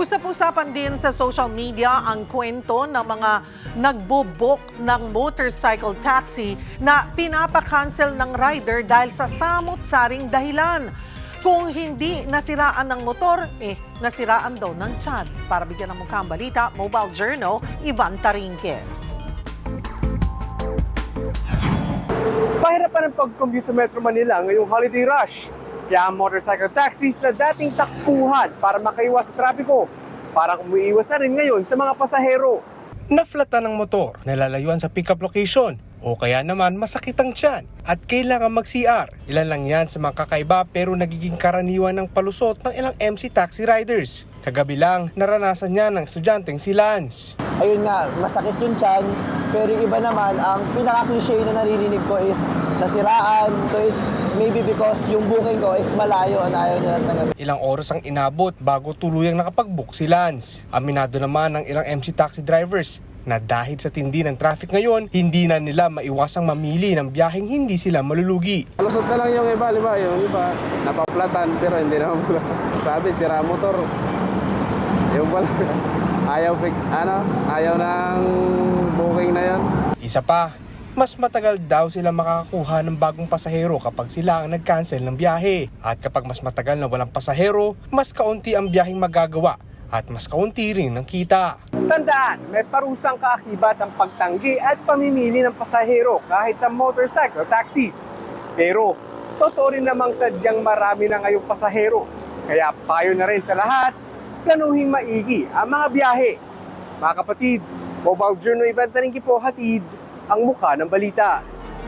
Usap-usapan din sa social media ang kwento ng mga nagbo-book ng motorcycle taxi na pinapa-cancel ng rider dahil sa samot-saring dahilan. Kung hindi nasiraan ng motor, nasiraan daw ng tiyan. Para bigyan ng mukhang balita, Mobile Journal, Ivan Tarinque. Pahirapan ang pag-commute sa Metro Manila ngayong holiday rush. Kaya ang motorcycle taxis na dating takbuhan para makaiwas sa trapiko, parang umiiwas na rin ngayon sa mga pasahero. Naflatan ng motor, nalalayuan sa pick-up location, o kaya naman masakit ang tiyan at kailangan mag-CR. Ilan lang yan sa mga kakaiba pero nagiging karaniwan ng palusot ng ilang MC taxi riders. Kagabi lang, naranasan niya ng estudyanteng si Lance. Ayun nga, masakit yung tiyan, pero yung iba naman, ang pinaka-cliche na naririnig ko is nasiraan. So it's maybe because yung booking ko is malayo at ayaw nila tanggapin. Ilang oras ang inabot bago tuluyang nakapag-book si Lance. Aminado naman ng ilang MC taxi drivers na dahil sa tindi ng traffic ngayon, hindi na nila maiwasang mamili ng biyaheng hindi sila malulugi. Lusot na lang yung iba, yung iba napaplatan pero hindi naman pala. Sabi, sira motor. Yung pala, ayaw ng booking na yon. Isa pa, mas matagal daw sila makakakuha ng bagong pasahero kapag sila ang nag-cancel ng biyahe. At kapag mas matagal na walang pasahero, mas kaunti ang biyaheng magagawa at mas kaunti rin ng kita. Tandaan, may parusang kaakibat ang pagtanggi at pamimili ng pasahero kahit sa motorcycle taxis. Pero, totoo rin namang sadyang marami na ngayong pasahero. Kaya payo na rin sa lahat, planuhing maigi ang mga biyahe. Mga kapatid, Mobile Journal Ivan Tarinque po, hatid ang mukha ng balita.